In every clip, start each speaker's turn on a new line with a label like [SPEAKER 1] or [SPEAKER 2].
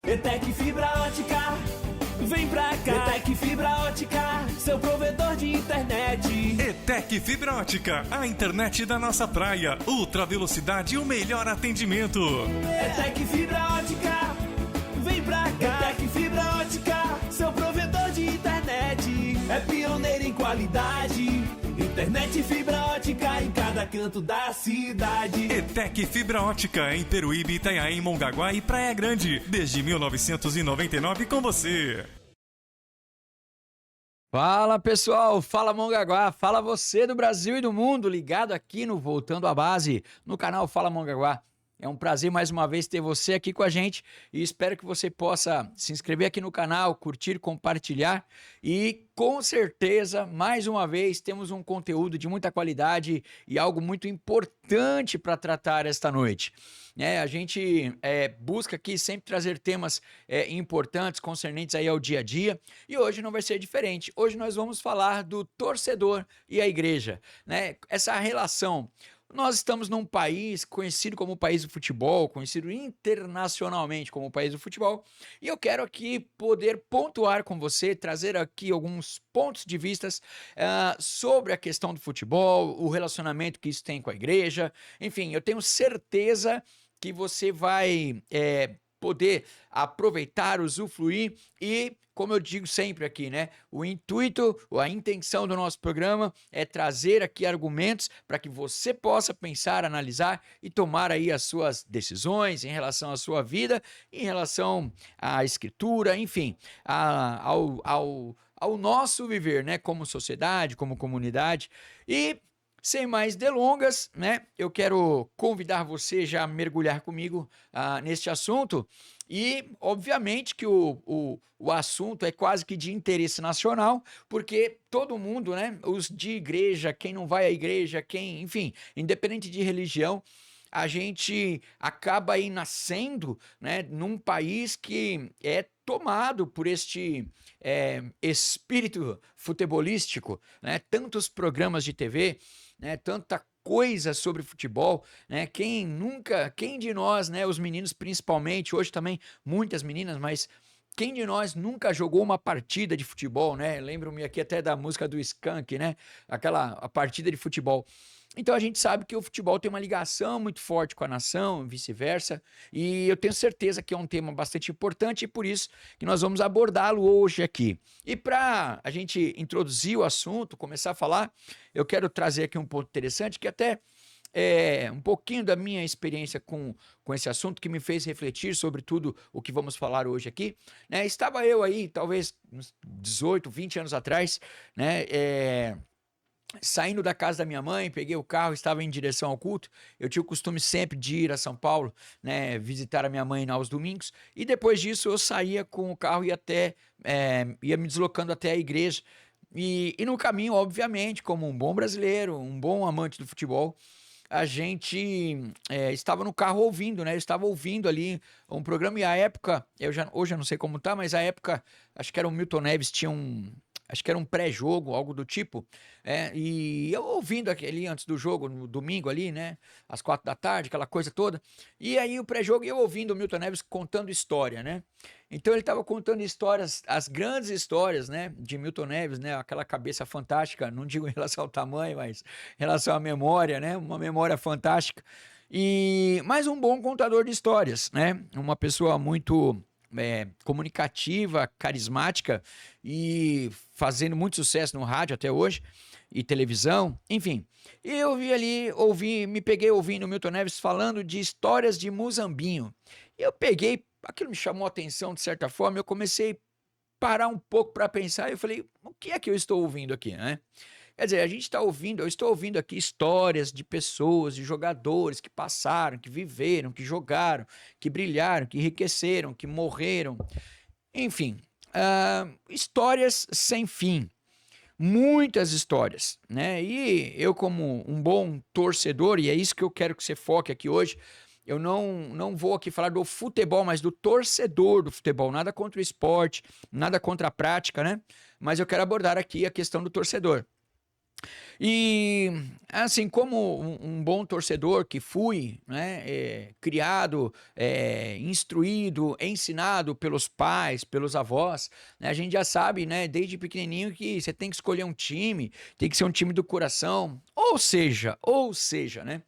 [SPEAKER 1] ETEC Fibra Ótica, vem pra cá. ETEC Fibra Ótica, seu provedor de internet.
[SPEAKER 2] ETEC Fibra Ótica, a internet da nossa praia. Ultra velocidade e o melhor atendimento.
[SPEAKER 1] ETEC Fibra Ótica, vem pra cá. ETEC Fibra Ótica, seu provedor de internet. É pioneiro em qualidade. Internet fibra ótica em cada canto da cidade.
[SPEAKER 2] ETEC Fibra Ótica em Peruíbe, Itanhaém, Mongaguá e Praia Grande. Desde 1999 com você.
[SPEAKER 3] Fala pessoal, fala Mongaguá, fala você do Brasil e do mundo, ligado aqui no Voltando à Base, no canal Fala Mongaguá. É um prazer mais uma vez ter você aqui com a gente e espero que você possa se inscrever aqui no canal, curtir, compartilhar e com certeza, mais uma vez, temos um conteúdo de muita qualidade e algo muito importante para tratar esta noite. A gente busca aqui sempre trazer temas importantes, concernentes aí ao dia a dia e hoje não vai ser diferente. Hoje nós vamos falar do torcedor e a igreja, né? Essa relação. Nós estamos num país conhecido como o país do futebol, conhecido internacionalmente como o país do futebol, e eu quero aqui poder pontuar com você, trazer aqui alguns pontos de vistas sobre a questão do futebol, o relacionamento que isso tem com a igreja, enfim, eu tenho certeza que você vai poder aproveitar, usufruir e, como eu digo sempre aqui, né? O intuito, a intenção do nosso programa é trazer aqui argumentos para que você possa pensar, analisar e tomar aí as suas decisões em relação à sua vida, em relação à escritura, enfim, ao nosso viver, né? Como sociedade, como comunidade e sem mais delongas, né? Eu quero convidar você já a mergulhar comigo neste assunto e, obviamente, que o assunto é quase que de interesse nacional, porque todo mundo, né? Os de igreja, quem não vai à igreja, quem, enfim, independente de religião, a gente acaba aí nascendo, né, num país que é tomado por este espírito futebolístico, né? Tantos programas de TV, né, tanta coisa sobre futebol, né? Quem de nós, né, os meninos principalmente, hoje também muitas meninas, mas quem de nós nunca jogou uma partida de futebol, né? Lembro-me aqui até da música do Skank, né? A partida de futebol. Então a gente sabe que o futebol tem uma ligação muito forte com a nação, vice-versa, e eu tenho certeza que é um tema bastante importante e por isso que nós vamos abordá-lo hoje aqui. E para a gente introduzir o assunto, começar a falar, eu quero trazer aqui um ponto interessante que até um pouquinho da minha experiência com esse assunto que me fez refletir sobre tudo o que vamos falar hoje aqui, né? Estava eu aí, talvez uns 18, 20 anos atrás, né? Saindo da casa da minha mãe, peguei o carro, estava em direção ao culto. Eu tinha o costume sempre de ir a São Paulo, né, visitar a minha mãe aos domingos. E depois disso eu saía com o carro e ia me deslocando até a igreja. E no caminho, obviamente, como um bom brasileiro, um bom amante do futebol, a gente estava no carro ouvindo, né? Eu estava ouvindo ali um programa e a época, hoje eu não sei como tá, mas a época, acho que era o Milton Neves, acho que era um pré-jogo, algo do tipo, e eu ouvindo aquele antes do jogo, no domingo ali, né, às 4 da tarde, aquela coisa toda, e aí o pré-jogo e eu ouvindo o Milton Neves contando história, né, então ele estava contando histórias, as grandes histórias, né, de Milton Neves, né, aquela cabeça fantástica, não digo em relação ao tamanho, mas em relação à memória, né, uma memória fantástica, e mais um bom contador de histórias, né, uma pessoa muito comunicativa, carismática e fazendo muito sucesso no rádio até hoje e televisão, enfim. E eu me peguei ouvindo o Milton Neves falando de histórias de Muzambinho. Eu peguei, aquilo me chamou a atenção de certa forma, eu comecei a parar um pouco para pensar e eu falei, o que é que eu estou ouvindo aqui, né? Quer dizer, eu estou ouvindo aqui histórias de pessoas, de jogadores que passaram, que viveram, que jogaram, que brilharam, que enriqueceram, que morreram. Enfim, histórias sem fim. Muitas histórias, né? E eu como um bom torcedor, e é isso que eu quero que você foque aqui hoje, eu não vou aqui falar do futebol, mas do torcedor do futebol. Nada contra o esporte, nada contra a prática, né? Mas eu quero abordar aqui a questão do torcedor. E, assim, como um bom torcedor que fui, né, criado, instruído, ensinado pelos pais, pelos avós, né, a gente já sabe, né, desde pequenininho que você tem que escolher um time, tem que ser um time do coração, ou seja, né,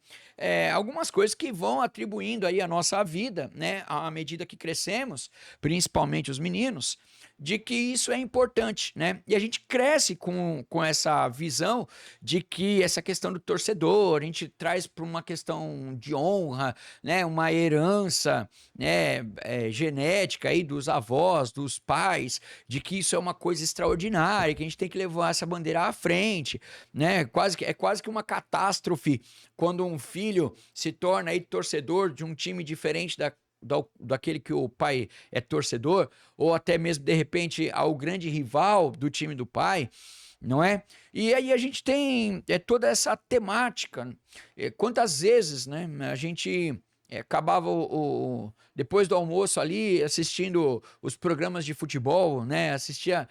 [SPEAKER 3] algumas coisas que vão atribuindo aí a nossa vida, né, à medida que crescemos, principalmente os meninos, de que isso é importante, né? E a gente cresce com essa visão de que essa questão do torcedor, a gente traz para uma questão de honra, né? Uma herança, né? Genética aí dos avós, dos pais, de que isso é uma coisa extraordinária, que a gente tem que levar essa bandeira à frente, né? É quase que uma catástrofe quando um filho se torna aí torcedor de um time diferente daquele que o pai é torcedor, ou até mesmo, de repente, ao grande rival do time do pai, não é? E aí a gente tem toda essa temática. Quantas vezes, né, a gente acabava depois do almoço ali assistindo os programas de futebol, né? Assistia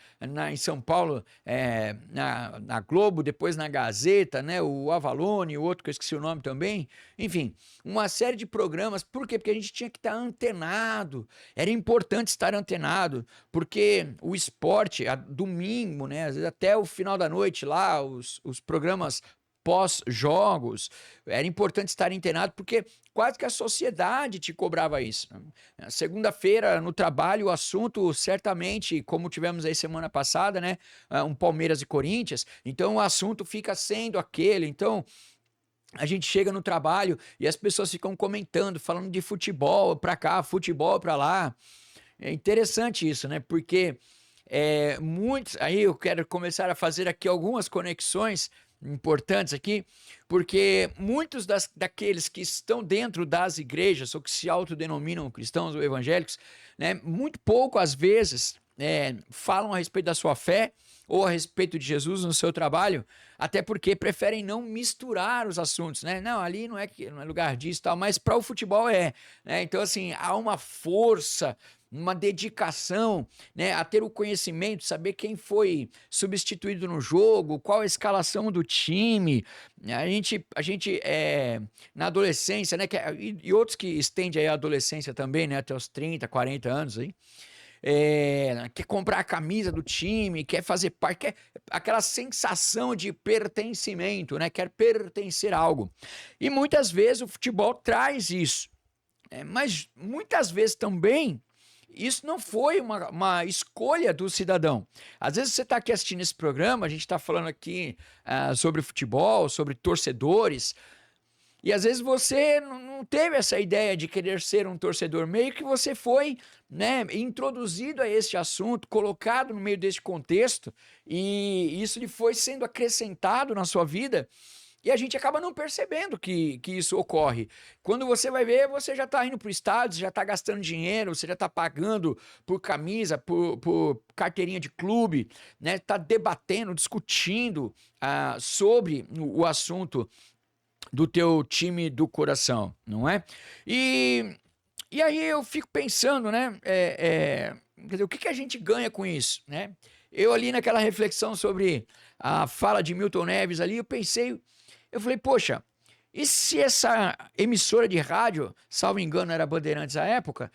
[SPEAKER 3] em São Paulo, na Globo, depois na Gazeta, né? O Avalone, o outro que eu esqueci o nome também. Enfim, uma série de programas. Por quê? Porque a gente tinha que estar antenado. Era importante estar antenado, porque o esporte, domingo, né? Às vezes até o final da noite lá, os programas pós-jogos, era importante estar antenado porque quase que a sociedade te cobrava isso. Segunda-feira no trabalho, o assunto certamente, como tivemos aí semana passada, né, um Palmeiras e Corinthians, então o assunto fica sendo aquele, então a gente chega no trabalho e as pessoas ficam comentando, falando de futebol pra cá, futebol pra lá. É interessante isso, né, porque muitos, aí eu quero começar a fazer aqui algumas conexões importantes aqui, porque muitos daqueles que estão dentro das igrejas, ou que se autodenominam cristãos ou evangélicos, né, muito pouco às vezes falam a respeito da sua fé ou a respeito de Jesus no seu trabalho, até porque preferem não misturar os assuntos, né? Não, ali não é lugar disso e tal, mas para o futebol né? Então, assim, há uma força, uma dedicação, né, a ter o conhecimento, saber quem foi substituído no jogo, qual a escalação do time. A gente na adolescência, né, e outros que estendem aí a adolescência também, né, até os 30, 40 anos aí, quer comprar a camisa do time, quer fazer parte, quer aquela sensação de pertencimento, né, quer pertencer a algo. E muitas vezes o futebol traz isso, mas muitas vezes também isso não foi uma escolha do cidadão. Às vezes você está aqui assistindo esse programa, a gente está falando aqui sobre futebol, sobre torcedores, e às vezes você não teve essa ideia de querer ser um torcedor, meio que você foi, né, introduzido a esse assunto, colocado no meio desse contexto, e isso lhe foi sendo acrescentado na sua vida, e a gente acaba não percebendo que isso ocorre. Quando você vai ver, você já está indo para o estádio, já está gastando dinheiro, você já está pagando por camisa, por carteirinha de clube, né? Está debatendo, discutindo sobre o assunto do teu time do coração, não é? E aí eu fico pensando, né? Quer dizer, o que a gente ganha com isso, né? Eu ali naquela reflexão sobre a fala de Milton Neves ali, eu falei, poxa, e se essa emissora de rádio, salvo engano era Bandeirantes à época,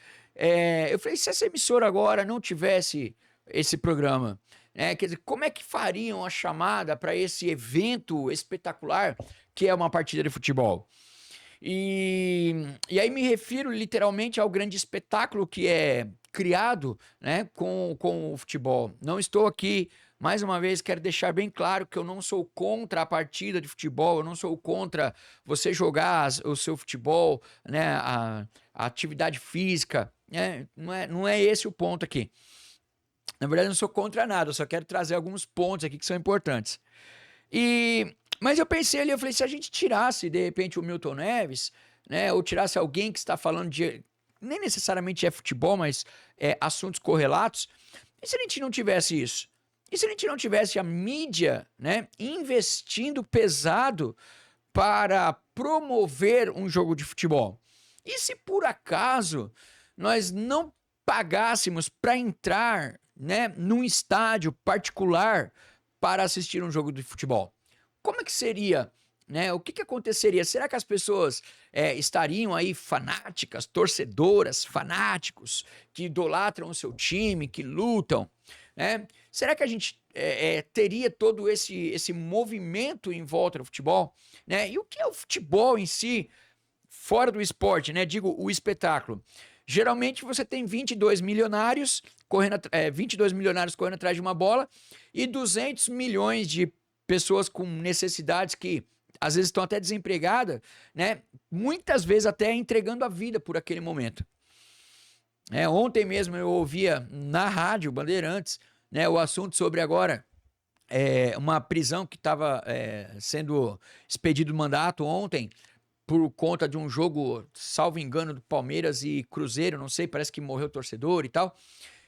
[SPEAKER 3] eu falei, se essa emissora agora não tivesse esse programa, quer dizer, como é que fariam a chamada para esse evento espetacular que é uma partida de futebol? E aí me refiro literalmente ao grande espetáculo que é criado, né, com o futebol. Não estou aqui, mais uma vez, quero deixar bem claro que eu não sou contra a partida de futebol, eu não sou contra você jogar o seu futebol, né, a atividade física, né, não é esse o ponto aqui. Na verdade, eu não sou contra nada, eu só quero trazer alguns pontos aqui que são importantes. Mas eu pensei ali, eu falei, se a gente tirasse, de repente, o Milton Neves, né, ou tirasse alguém que está falando de, nem necessariamente é futebol, mas assuntos correlatos, e se a gente não tivesse isso? E se a gente não tivesse a mídia, né, investindo pesado para promover um jogo de futebol? E se por acaso nós não pagássemos para entrar, né, num estádio particular para assistir um jogo de futebol? como é que seria, né? O que que aconteceria? Será que as pessoas estariam aí fanáticas, torcedoras, fanáticos, que idolatram o seu time, que lutam, né? Será que a gente teria todo esse movimento em volta do futebol, né? E o que é o futebol em si, fora do esporte, né? Digo, o espetáculo. Geralmente você tem 22 milionários correndo, 22 milionários correndo atrás de uma bola e 200 milhões de pessoas com necessidades que às vezes estão até desempregadas, né? Muitas vezes até entregando a vida por aquele momento. Ontem mesmo eu ouvia na rádio Bandeirantes, né, o assunto sobre agora uma prisão que estava sendo expedido o mandato ontem por conta de um jogo, salvo engano, do Palmeiras e Cruzeiro, não sei, parece que morreu o torcedor e tal,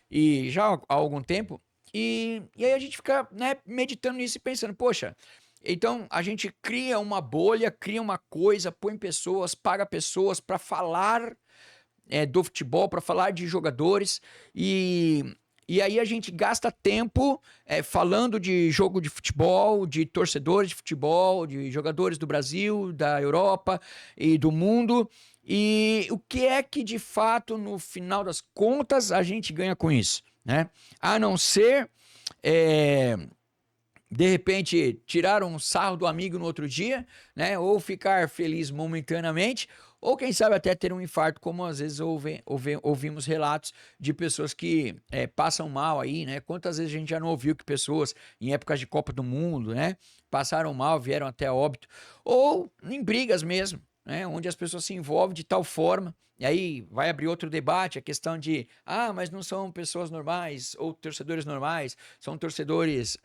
[SPEAKER 3] e já há algum tempo, e aí a gente fica, né, meditando nisso e pensando, poxa, então a gente cria uma bolha, cria uma coisa, põe pessoas, paga pessoas para falar do futebol, para falar de jogadores, e aí a gente gasta tempo falando de jogo de futebol, de torcedores de futebol, de jogadores do Brasil, da Europa e do mundo. E o que é que de fato, no final das contas, a gente ganha com isso, né? A não ser, de repente, tirar um sarro do amigo no outro dia, né? Ou ficar feliz momentaneamente, ou quem sabe até ter um infarto, como às vezes ouvimos relatos de pessoas que passam mal aí, né? Quantas vezes a gente já não ouviu que pessoas em épocas de Copa do Mundo, né, passaram mal, vieram até óbito, ou em brigas mesmo, né, onde as pessoas se envolvem de tal forma, e aí vai abrir outro debate, a questão de, mas não são pessoas normais, ou torcedores normais, são torcedores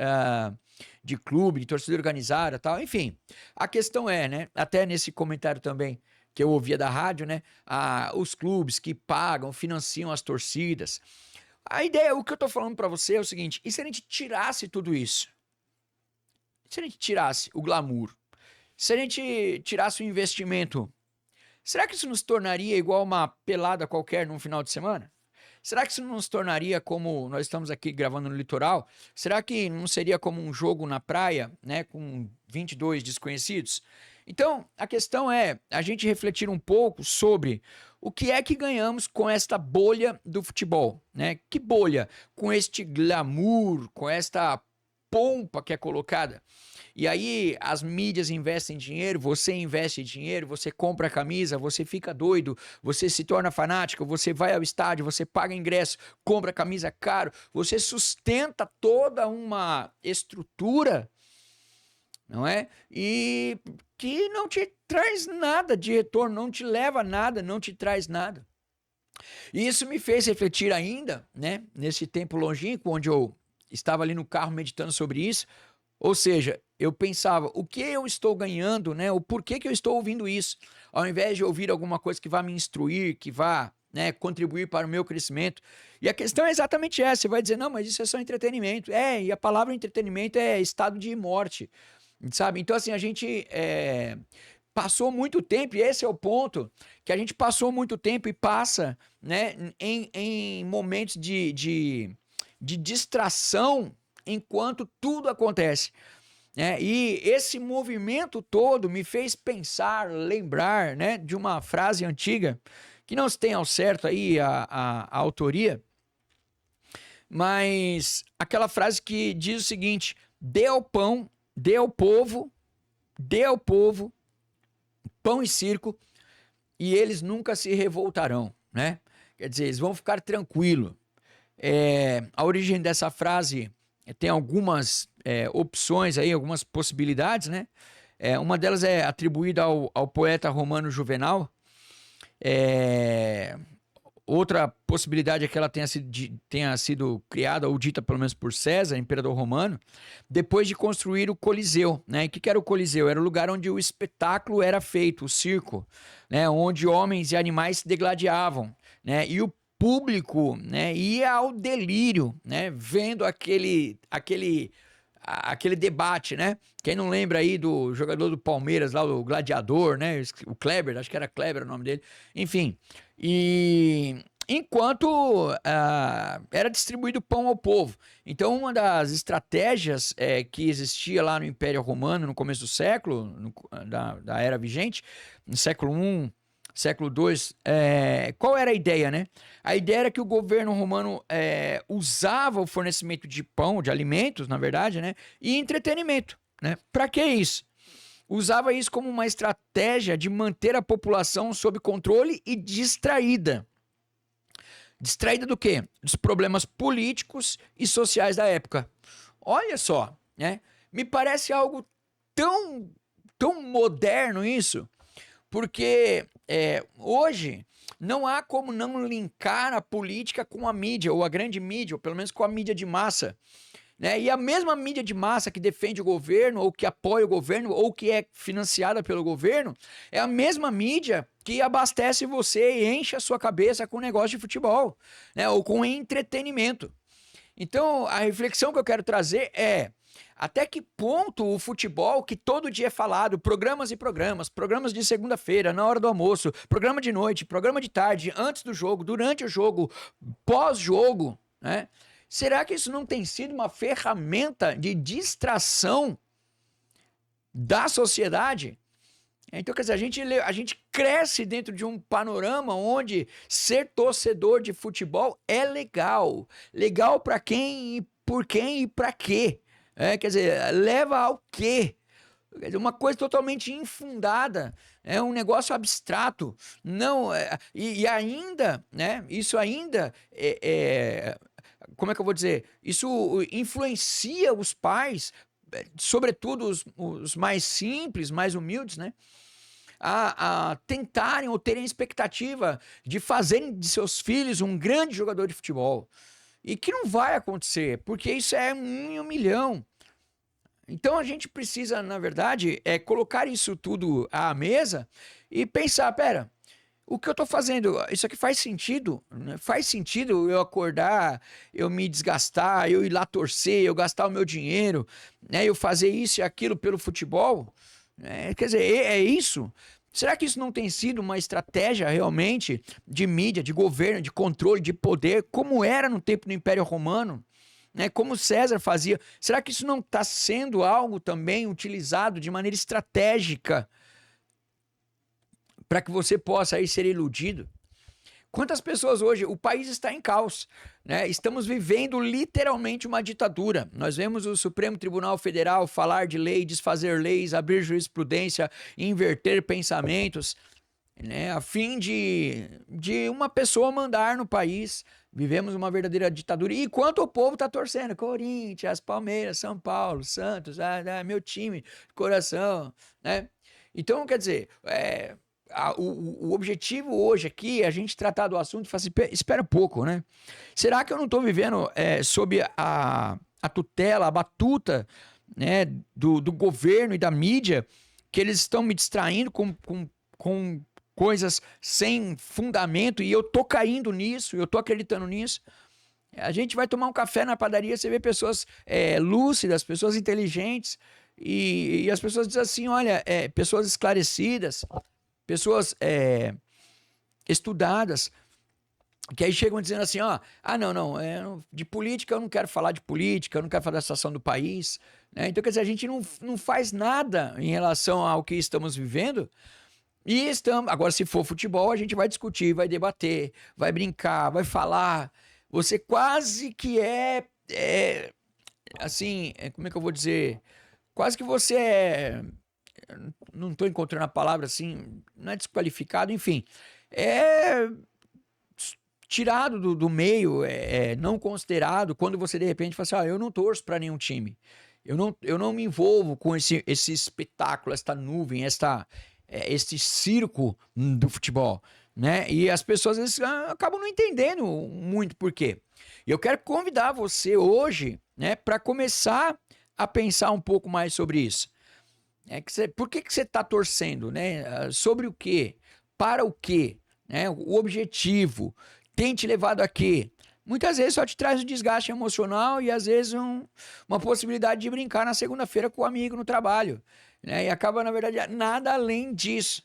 [SPEAKER 3] de clube, de torcedor organizada, tal, enfim. A questão né, até nesse comentário também, que eu ouvia da rádio, né? Os clubes que pagam, financiam as torcidas. A ideia, o que eu tô falando para você é o seguinte, e se a gente tirasse tudo isso? Se a gente tirasse o glamour? Se a gente tirasse o investimento? Será que isso nos tornaria igual uma pelada qualquer num final de semana? Será que isso não nos tornaria como nós estamos aqui gravando no litoral? Será que não seria como um jogo na praia, né, com 22 desconhecidos? Então, a questão é a gente refletir um pouco sobre o que é que ganhamos com esta bolha do futebol, né? Que bolha? Com este glamour, com esta pompa que é colocada. E aí as mídias investem dinheiro, você investe dinheiro, você compra a camisa, você fica doido, você se torna fanático, você vai ao estádio, você paga ingresso, compra camisa caro, você sustenta toda uma estrutura, não é? E que não te traz nada de retorno, não te leva a nada, não te traz nada. E isso me fez refletir ainda, né? Nesse tempo longínquo, onde eu estava ali no carro meditando sobre isso. Ou seja, eu pensava, o que eu estou ganhando, né? O porquê que eu estou ouvindo isso? Ao invés de ouvir alguma coisa que vá me instruir, que vá, né, contribuir para o meu crescimento. E a questão é exatamente essa. Você vai dizer, não, mas isso é só entretenimento. E a palavra entretenimento é estado de morte. Sabe? Então, assim, a gente passou muito tempo, e esse é o ponto, que a gente passou muito tempo e passa, né, em momentos de distração enquanto tudo acontece. E esse movimento todo me fez pensar, lembrar, né, de uma frase antiga, que não se tem ao certo aí a autoria, mas aquela frase que diz o seguinte: dê ao pão, dê ao povo pão e circo, e eles nunca se revoltarão, né? Quer dizer, eles vão ficar tranquilos. A origem dessa frase tem algumas opções aí, algumas possibilidades, né? Uma delas é atribuída ao poeta romano Juvenal. Outra possibilidade é que ela tenha sido criada ou dita pelo menos por César, imperador romano, depois de construir o Coliseu, né? E o que era o Coliseu? Era o lugar onde o espetáculo era feito, o circo, né? Onde homens e animais se degladiavam, né? E o público, né, ia ao delírio, né? Vendo aquele debate, né? Quem não lembra aí do jogador do Palmeiras lá, o Gladiador, né? O Kleber, acho que era Kleber o nome dele. Enfim, e enquanto era distribuído pão ao povo. Então, uma das estratégias que existia lá no Império Romano, no começo do século, da era vigente, no século I, século II, qual era a ideia, né? A ideia era que o governo romano usava o fornecimento de pão, de alimentos, na verdade, né? E entretenimento, né? Para que isso? Usava isso como uma estratégia de manter a população sob controle e distraída. Distraída do quê? Dos problemas políticos e sociais da época. Olha só, né? Me parece algo tão moderno isso, porque hoje não há como não linkar a política com a mídia, ou a grande mídia, ou pelo menos com a mídia de massa. Né? E a mesma mídia de massa que defende o governo, ou que apoia o governo, ou que é financiada pelo governo, é a mesma mídia que abastece você e enche a sua cabeça com negócio de futebol, né? Ou com entretenimento. Então, a reflexão que eu quero trazer é: até que ponto o futebol, que todo dia é falado, programas e programas, programas de segunda-feira, na hora do almoço, programa de noite, programa de tarde, antes do jogo, durante o jogo, pós-jogo, né? Será que isso não tem sido uma ferramenta de distração da sociedade? Então, quer dizer, a gente cresce dentro de um panorama onde ser torcedor de futebol é legal. Legal para quem, e por quem e para quê? Quer dizer, leva ao quê? Quer dizer, uma coisa totalmente infundada, é um negócio abstrato. Não, e ainda, né? Isso ainda como é que eu vou dizer? Isso influencia os pais, sobretudo os mais simples, mais humildes, né? A tentarem ou terem expectativa de fazerem de seus filhos um grande jogador de futebol. E que não vai acontecer, porque isso é 1 em 1 milhão. Então a gente precisa, na verdade, colocar isso tudo à mesa e pensar, pera, o que eu tô fazendo, isso aqui faz sentido? Né? Faz sentido eu acordar, eu me desgastar, eu ir lá torcer, eu gastar o meu dinheiro, né? Eu fazer isso e aquilo pelo futebol? Quer dizer, é isso? Será que isso não tem sido uma estratégia realmente de mídia, de governo, de controle, de poder, como era no tempo do Império Romano? Né? Como César fazia? Será que isso não está sendo algo também utilizado de maneira estratégica para que você possa aí ser iludido? Quantas pessoas hoje, o país está em caos, né? Estamos vivendo literalmente uma ditadura. Nós vemos o Supremo Tribunal Federal falar de lei, desfazer leis, abrir jurisprudência, inverter pensamentos, né? A fim de uma pessoa mandar no país. Vivemos uma verdadeira ditadura. E enquanto o povo está torcendo, Corinthians, Palmeiras, São Paulo, Santos, meu time, coração, né? Então, quer dizer, o objetivo hoje aqui é a gente tratar do assunto e falar assim, espera um pouco, né? Será que eu não estou vivendo sob a tutela, a batuta, né, do governo e da mídia, que eles estão me distraindo com coisas sem fundamento e eu tô caindo nisso, eu tô acreditando nisso? A gente vai tomar um café na padaria, você vê pessoas lúcidas, pessoas inteligentes, e as pessoas dizem assim, olha, pessoas esclarecidas, pessoas estudadas, que aí chegam dizendo assim, não, de política eu não quero falar de política, eu não quero falar da situação do país, né? Então, quer dizer, a gente não faz nada em relação ao que estamos vivendo, e agora se for futebol, a gente vai discutir, vai debater, vai brincar, vai falar, você quase que assim, como é que eu vou dizer, quase que você não estou encontrando a palavra assim, não é desqualificado, enfim, tirado do meio, não considerado, quando você de repente fala assim, eu não torço para nenhum time, eu não me envolvo com esse espetáculo, esta nuvem, este circo do futebol, né? E as pessoas às vezes acabam não entendendo muito por quê. E eu quero convidar você hoje, né, para começar a pensar um pouco mais sobre isso. Por que você está torcendo, né? Sobre o quê? Para o quê? Né? O objetivo tem te levado a quê? Muitas vezes só te traz um desgaste emocional e às vezes uma possibilidade de brincar na segunda-feira com o amigo no trabalho, né? E acaba, na verdade, nada além disso.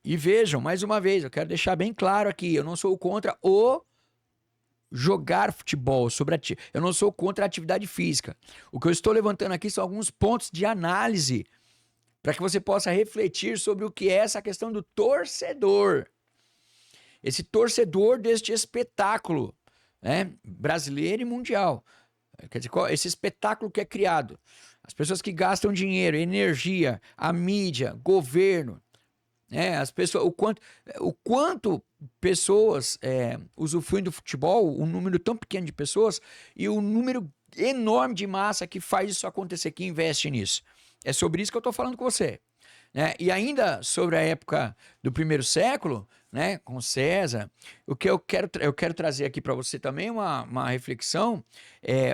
[SPEAKER 3] E vejam, mais uma vez, eu quero deixar bem claro aqui, eu não sou contra o jogar futebol, eu não sou contra a atividade física. O que eu estou levantando aqui são alguns pontos de análise para que você possa refletir sobre o que é essa questão do torcedor. Esse torcedor deste espetáculo, né, brasileiro e mundial. Quer dizer, esse espetáculo que é criado. As pessoas que gastam dinheiro, energia, a mídia, governo, né, as pessoas, o quanto pessoas usufruem do futebol, um número tão pequeno de pessoas e o número enorme de massa que faz isso acontecer, que investe nisso. É sobre isso que eu estou falando com você. Né? E ainda sobre a época do primeiro século, né, com César, o que eu quero trazer aqui para você também uma reflexão,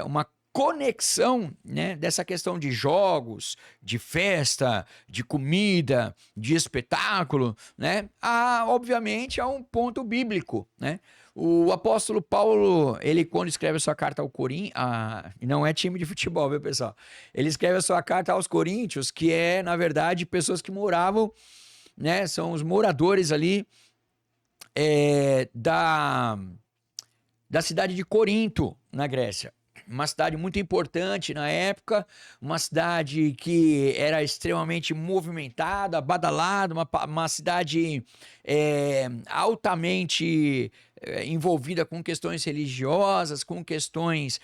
[SPEAKER 3] uma conexão, né, dessa questão de jogos, de festa, de comida, de espetáculo, né, obviamente a um ponto bíblico, né? O apóstolo Paulo, ele quando escreve a sua carta ao Coríntios, não é time de futebol, viu, pessoal? Ele escreve a sua carta aos Coríntios, que é, na verdade, pessoas que moravam, né, são os moradores ali da cidade de Corinto, na Grécia. Uma cidade muito importante na época, uma cidade que era extremamente movimentada, badalada, uma cidade altamente envolvida com questões religiosas, com questões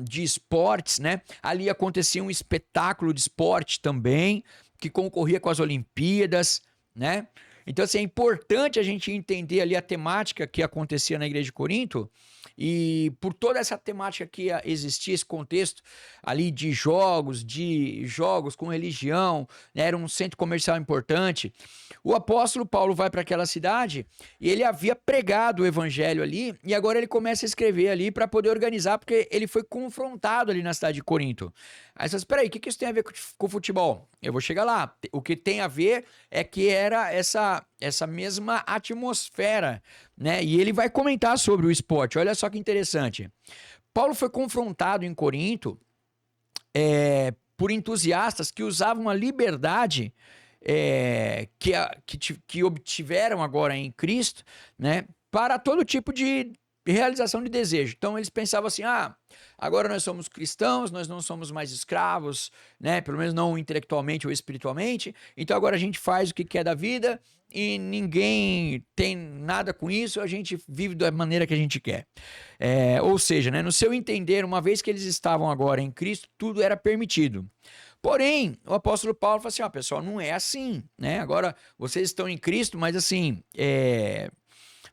[SPEAKER 3] de esportes, né? Ali acontecia um espetáculo de esporte também, que concorria com as Olimpíadas, né? Então, assim, é importante a gente entender ali a temática que acontecia na igreja de Corinto e por toda essa temática que existia, esse contexto ali de jogos com religião, né? Era um centro comercial importante. O apóstolo Paulo vai para aquela cidade e ele havia pregado o evangelho ali e agora ele começa a escrever ali para poder organizar, porque ele foi confrontado ali na cidade de Corinto. Aí você diz, peraí, o que isso tem a ver com futebol? Eu vou chegar lá. O que tem a ver é que era essa mesma atmosfera, né? E ele vai comentar sobre o esporte. Olha só que interessante. Paulo foi confrontado em Corinto por entusiastas que usavam a liberdade que obtiveram agora em Cristo, né, para todo tipo de realização de desejo. Então eles pensavam assim, agora nós somos cristãos, nós não somos mais escravos, né, pelo menos não intelectualmente ou espiritualmente, então agora a gente faz o que quer da vida e ninguém tem nada com isso, a gente vive da maneira que a gente quer. Ou seja, né, no seu entender, uma vez que eles estavam agora em Cristo, tudo era permitido. Porém, o apóstolo Paulo fala assim, pessoal, não é assim, né? Agora, vocês estão em Cristo, mas assim,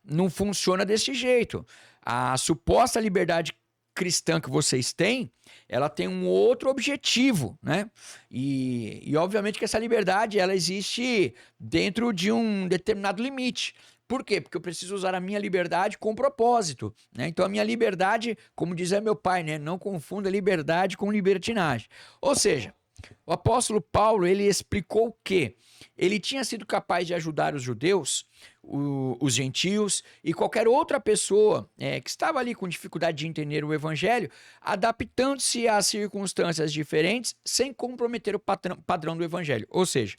[SPEAKER 3] não funciona desse jeito. A suposta liberdade cristã que vocês têm, ela tem um outro objetivo, né? E obviamente que essa liberdade, ela existe dentro de um determinado limite. Por quê? Porque eu preciso usar a minha liberdade com propósito, né? Então a minha liberdade, como dizia meu pai, né? Não confunda liberdade com libertinagem. Ou seja, o apóstolo Paulo, ele explicou que ele tinha sido capaz de ajudar os judeus, os gentios e qualquer outra pessoa que estava ali com dificuldade de entender o evangelho, adaptando-se às circunstâncias diferentes sem comprometer o padrão do evangelho. Ou seja,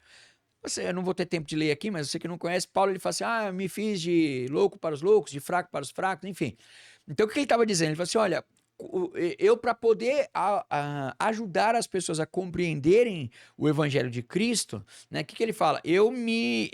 [SPEAKER 3] eu não vou ter tempo de ler aqui, mas você que não conhece, Paulo ele fala assim, me fiz de louco para os loucos, de fraco para os fracos, enfim. Então o que ele estava dizendo? Ele falou assim, olha, eu para poder ajudar as pessoas a compreenderem o evangelho de Cristo, né? O que ele fala? Eu me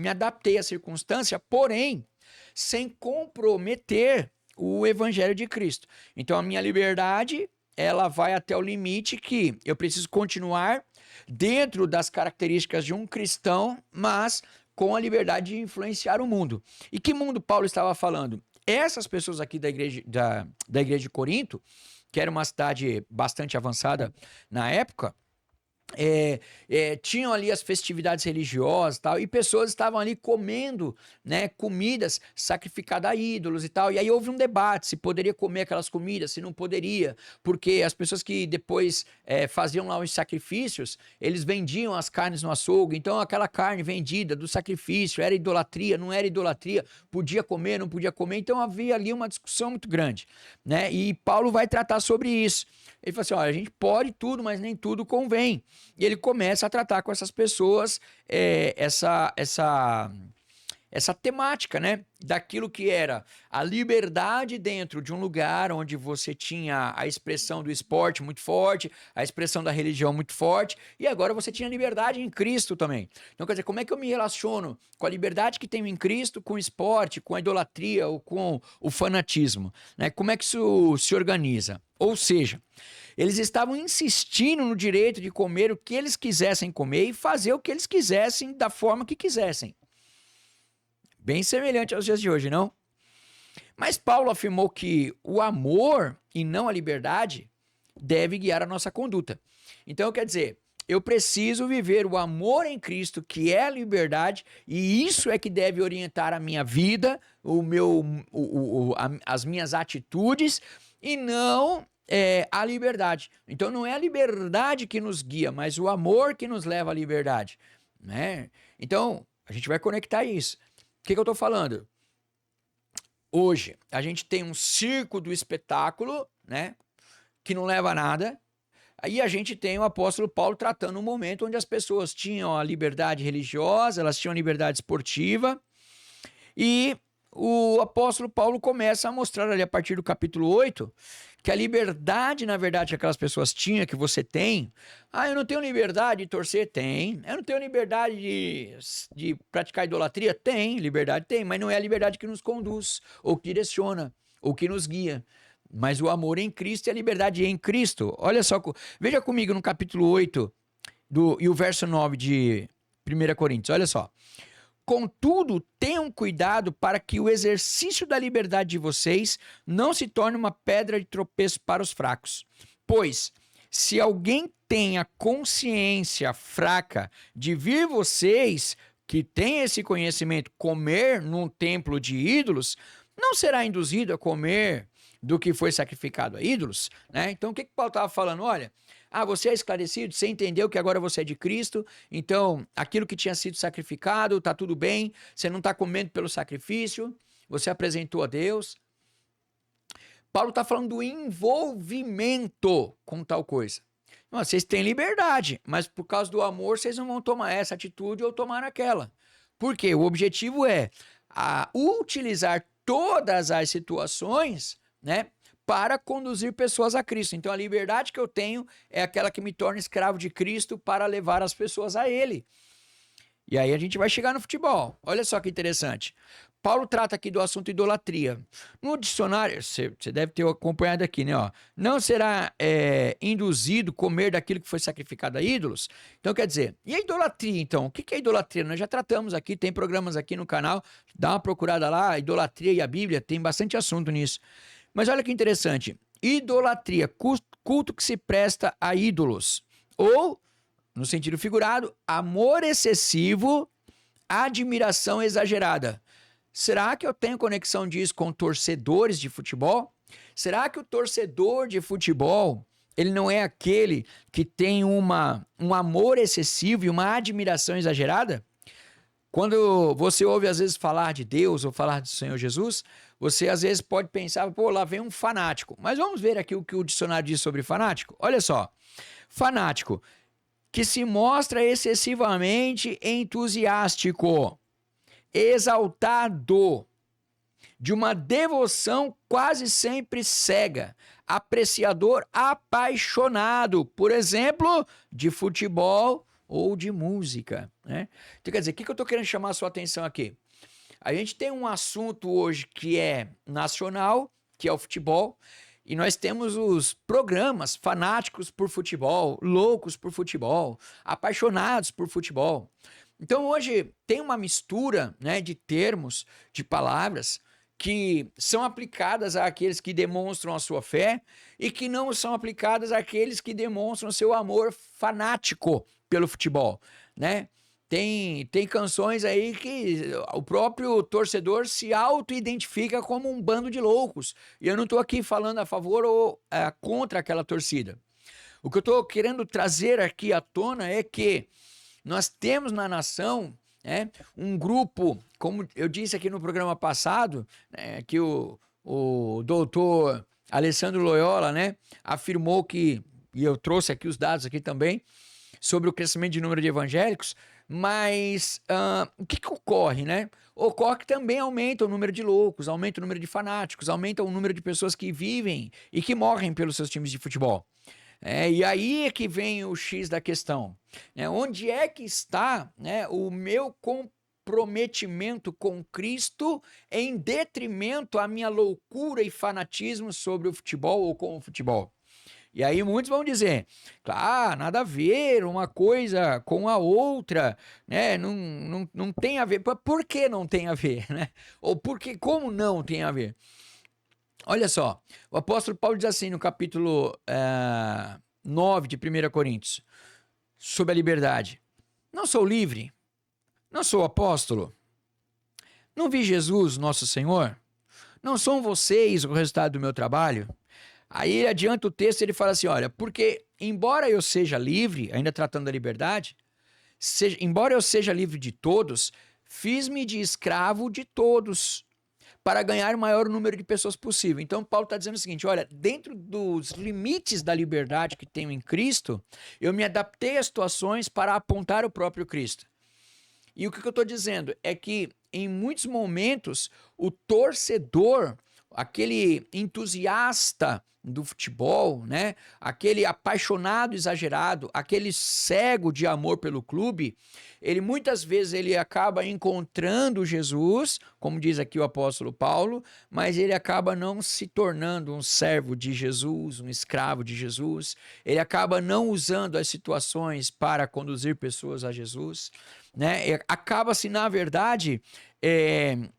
[SPEAKER 3] adaptei à circunstância, porém, sem comprometer o evangelho de Cristo. Então a minha liberdade, ela vai até o limite que eu preciso continuar dentro das características de um cristão, mas com a liberdade de influenciar o mundo. E que mundo Paulo estava falando? Essas pessoas aqui da igreja de Corinto, que era uma cidade bastante avançada na época, tinham ali as festividades religiosas e tal, e pessoas estavam ali comendo, né, comidas sacrificadas a ídolos e tal, e aí houve um debate se poderia comer aquelas comidas, se não poderia, porque as pessoas que depois faziam lá os sacrifícios, eles vendiam as carnes no açougue, então aquela carne vendida do sacrifício era idolatria, não era idolatria, podia comer, não podia comer, então havia ali uma discussão muito grande, né, e Paulo vai tratar sobre isso. Ele fala assim, olha, a gente pode tudo, mas nem tudo convém. e ele começa a tratar com essas pessoas essa temática, né? Daquilo que era a liberdade dentro de um lugar onde você tinha a expressão do esporte muito forte, a expressão da religião muito forte, e agora você tinha liberdade em Cristo também. Então, quer dizer, como é que eu me relaciono com a liberdade que tenho em Cristo, com o esporte, com a idolatria ou com o fanatismo? Né? Como é que isso se organiza? Ou seja, eles estavam insistindo no direito de comer o que eles quisessem comer e fazer o que eles quisessem da forma que quisessem. Bem semelhante aos dias de hoje, não? Mas Paulo afirmou que o amor e não a liberdade deve guiar a nossa conduta. Então, quer dizer, eu preciso viver o amor em Cristo, que é a liberdade, e isso é que deve orientar a minha vida, as minhas atitudes, e não a liberdade. Então, não é a liberdade que nos guia, mas o amor que nos leva à liberdade. Né? Então, a gente vai conectar isso. O que eu estou falando? Hoje, a gente tem um circo do espetáculo, né? Que não leva a nada. Aí a gente tem o apóstolo Paulo tratando um momento onde as pessoas tinham a liberdade religiosa, elas tinham a liberdade esportiva. E o apóstolo Paulo começa a mostrar ali a partir do capítulo 8 que a liberdade, na verdade, que aquelas pessoas tinham, que você tem. Ah, eu não tenho liberdade de torcer? Tem. Eu não tenho liberdade de praticar idolatria? Tem, liberdade tem, mas não é a liberdade que nos conduz, ou que direciona, ou que nos guia. Mas o amor em Cristo e a liberdade em Cristo. Olha só, veja comigo no capítulo 8 e o verso 9 de 1 Coríntios, olha só. Contudo, tenham cuidado para que o exercício da liberdade de vocês não se torne uma pedra de tropeço para os fracos. Pois, se alguém tem a consciência fraca de vir vocês, que têm esse conhecimento, comer num templo de ídolos, não será induzido a comer do que foi sacrificado a ídolos? Né? Então, o que Paulo estava falando? Olha, você é esclarecido, você entendeu que agora você é de Cristo, então aquilo que tinha sido sacrificado, está tudo bem, você não está comendo pelo sacrifício, você apresentou a Deus. Paulo está falando do envolvimento com tal coisa. Vocês têm liberdade, mas por causa do amor vocês não vão tomar essa atitude ou tomar aquela. Por quê? O objetivo é utilizar todas as situações, né, para conduzir pessoas a Cristo. Então a liberdade que eu tenho é aquela que me torna escravo de Cristo para levar as pessoas a Ele. E aí a gente vai chegar no futebol. Olha só que interessante. Paulo trata aqui do assunto idolatria. No dicionário, você deve ter acompanhado aqui, né? Ó, não será induzido comer daquilo que foi sacrificado a ídolos? Então quer dizer, e a idolatria então? O que é idolatria? Nós já tratamos aqui, tem programas aqui no canal, dá uma procurada lá, idolatria e a Bíblia, tem bastante assunto nisso. Mas olha que interessante, idolatria, culto que se presta a ídolos, ou, no sentido figurado, amor excessivo, admiração exagerada. Será que eu tenho conexão disso com torcedores de futebol? Será que o torcedor de futebol, ele não é aquele que tem um amor excessivo e uma admiração exagerada? Quando você ouve às vezes falar de Deus ou falar do Senhor Jesus, você às vezes pode pensar, pô, lá vem um fanático. Mas vamos ver aqui o que o dicionário diz sobre fanático? Olha só, fanático, que se mostra excessivamente entusiástico, exaltado, de uma devoção quase sempre cega, apreciador apaixonado, por exemplo, de futebol ou de música, né? Então, quer dizer, o que eu estou querendo chamar a sua atenção aqui? A gente tem um assunto hoje que é nacional, que é o futebol, e nós temos os programas fanáticos por futebol, loucos por futebol, apaixonados por futebol. Então hoje tem uma mistura, né, de termos, de palavras, que são aplicadas àqueles que demonstram a sua fé e que não são aplicadas àqueles que demonstram seu amor fanático pelo futebol, né? Tem canções aí que o próprio torcedor se auto-identifica como um bando de loucos. E eu não estou aqui falando a favor ou contra aquela torcida. O que eu estou querendo trazer aqui à tona é que nós temos na nação, né, um grupo, como eu disse aqui no programa passado, né, que o doutor Alessandro Loyola, né, afirmou que, e eu trouxe aqui os dados aqui também, sobre o crescimento de número de evangélicos, mas o que ocorre, né? Ocorre que também aumenta o número de loucos, aumenta o número de fanáticos, aumenta o número de pessoas que vivem e que morrem pelos seus times de futebol. E aí é que vem o X da questão. Né? Onde é que está, né, o meu comprometimento com Cristo em detrimento à minha loucura e fanatismo sobre o futebol ou com o futebol? E aí muitos vão dizer, claro, nada a ver uma coisa com a outra, né? Não tem a ver. Por que não tem a ver, né? Ou como não tem a ver? Olha só, o apóstolo Paulo diz assim no capítulo 9 de 1 Coríntios, sobre a liberdade. Não sou livre? Não sou apóstolo? Não vi Jesus, nosso Senhor? Não são vocês o resultado do meu trabalho? Aí ele adianta o texto e ele fala assim, olha, porque embora eu seja livre, ainda tratando da liberdade, embora eu seja livre de todos, fiz-me de escravo de todos, para ganhar o maior número de pessoas possível. Então Paulo está dizendo o seguinte, olha, dentro dos limites da liberdade que tenho em Cristo, eu me adaptei às situações para apontar o próprio Cristo. E o que eu estou dizendo é que em muitos momentos o torcedor, aquele entusiasta do futebol, né? Aquele apaixonado exagerado, aquele cego de amor pelo clube, ele muitas vezes ele acaba encontrando Jesus, como diz aqui o apóstolo Paulo, mas ele acaba não se tornando um servo de Jesus, um escravo de Jesus, ele acaba não usando as situações para conduzir pessoas a Jesus, né? Acaba-se, na verdade,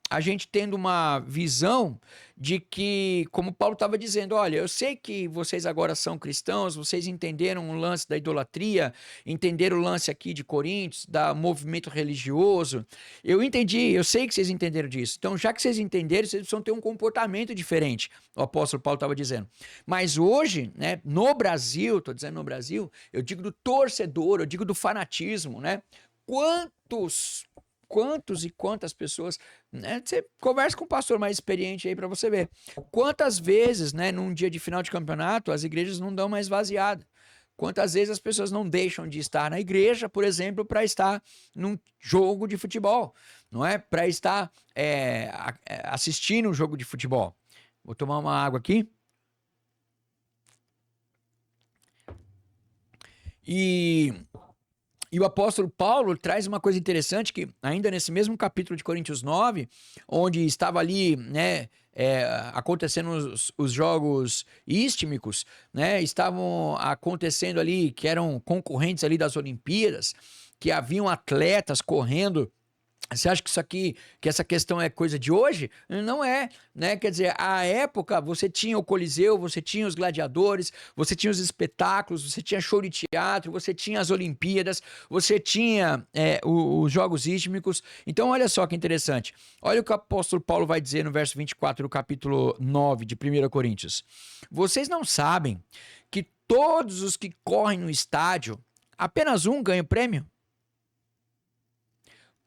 [SPEAKER 3] a gente tendo uma visão de que, como Paulo estava dizendo, olha, eu sei que vocês agora são cristãos, vocês entenderam o lance da idolatria, entenderam o lance aqui de Coríntios, do movimento religioso, eu entendi, eu sei que vocês entenderam disso, então já que vocês entenderam, vocês precisam ter um comportamento diferente, o apóstolo Paulo estava dizendo, mas hoje, né, no Brasil, estou dizendo no Brasil, eu digo do torcedor, eu digo do fanatismo, né, quantos e quantas pessoas, né? Você conversa com um pastor mais experiente aí para você ver. Quantas vezes, né, num dia de final de campeonato, as igrejas não dão mais vaziada. Quantas vezes as pessoas não deixam de estar na igreja, por exemplo, para estar num jogo de futebol, não é? Para estar assistindo um jogo de futebol. Vou tomar uma água aqui. E o apóstolo Paulo traz uma coisa interessante que ainda nesse mesmo capítulo de Coríntios 9, onde estava ali, né, acontecendo os jogos istmicos, né, estavam acontecendo ali, que eram concorrentes ali das Olimpíadas, que haviam atletas correndo. Você acha que isso aqui, que essa questão é coisa de hoje? Não é, né? Quer dizer, à época você tinha o Coliseu, você tinha os gladiadores, você tinha os espetáculos, você tinha show de teatro, você tinha as Olimpíadas, você tinha os Jogos Istmicos. Então olha só que interessante. Olha o que o apóstolo Paulo vai dizer no verso 24 do capítulo 9 de 1 Coríntios. Vocês não sabem que todos os que correm no estádio, apenas um ganha o prêmio?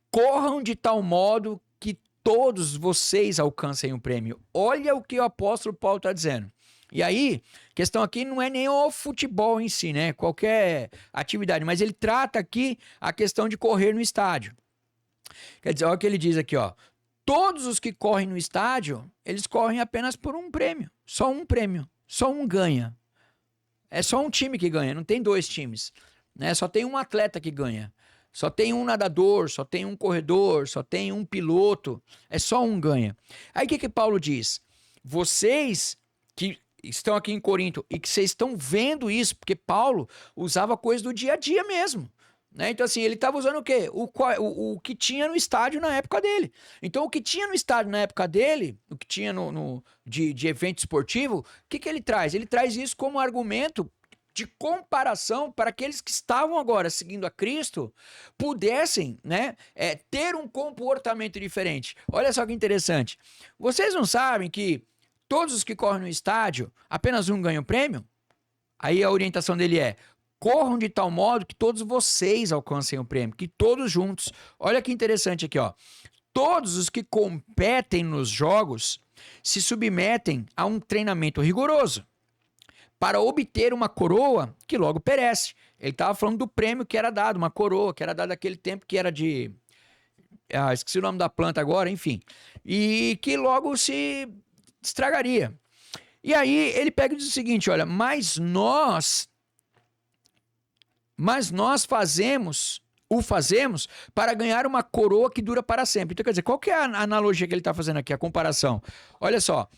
[SPEAKER 3] Corram de tal modo que todos vocês alcancem o prêmio. Olha o que o apóstolo Paulo está dizendo. E aí, a questão aqui não é nem o futebol em si, né? Qualquer atividade, mas ele trata aqui a questão de correr no estádio. Quer dizer, olha o que ele diz aqui, ó. Todos os que correm no estádio, eles correm apenas por um prêmio. Só um prêmio. Só um ganha. É só um time que ganha, não tem dois times, né? Só tem um atleta que ganha. Só tem um nadador, só tem um corredor, só tem um piloto. É só um ganha. Aí o que Paulo diz? Vocês que estão aqui em Corinto e que vocês estão vendo isso, porque Paulo usava coisa do dia a dia mesmo. Né? Então assim, ele estava usando o quê? O que tinha no estádio na época dele. Então o que tinha no estádio na época dele, o que tinha de evento esportivo, o que ele traz? Ele traz isso como argumento de comparação para aqueles que estavam agora seguindo a Cristo pudessem, né, ter um comportamento diferente. Olha só que interessante. Vocês não sabem que todos os que correm no estádio, apenas um ganha o prêmio? Aí a orientação dele é: corram de tal modo que todos vocês alcancem o prêmio, que todos juntos. Olha que interessante aqui, ó. Todos os que competem nos jogos se submetem a um treinamento rigoroso, para obter uma coroa que logo perece Ele estava falando do prêmio que era dado, uma coroa que era dada naquele tempo, que era de... esqueci o nome da planta agora, enfim. E que logo se estragaria. E aí ele pega e diz o seguinte, olha, mas nós fazemos para ganhar uma coroa que dura para sempre. Então, quer dizer, qual que é a analogia que ele está fazendo aqui, a comparação? Olha só,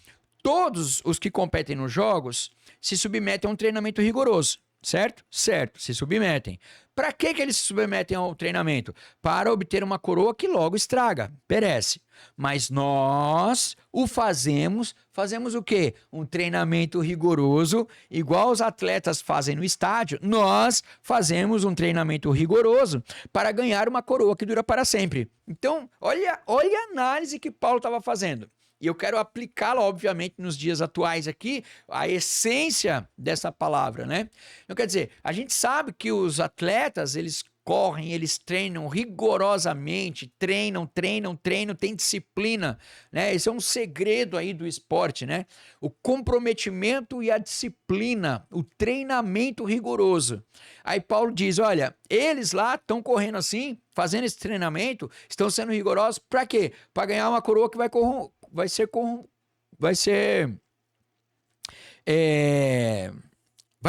[SPEAKER 3] todos os que competem nos jogos se submetem a um treinamento rigoroso, certo? Certo, se submetem. Para que eles se submetem ao treinamento? Para obter uma coroa que logo estraga, perece. Mas nós fazemos o quê? Um treinamento rigoroso, igual os atletas fazem no estádio. Nós fazemos um treinamento rigoroso para ganhar uma coroa que dura para sempre. Então, olha a análise que Paulo estava fazendo. E eu quero aplicá-la, obviamente, nos dias atuais aqui, a essência dessa palavra, né? Então, quer dizer, a gente sabe que os atletas, eles correm, eles treinam rigorosamente, treinam, tem disciplina, né? Esse é um segredo aí do esporte, né? O comprometimento e a disciplina, o treinamento rigoroso. Aí Paulo diz, olha, eles lá estão correndo assim, fazendo esse treinamento, estão sendo rigorosos, para quê? Para ganhar uma coroa que vai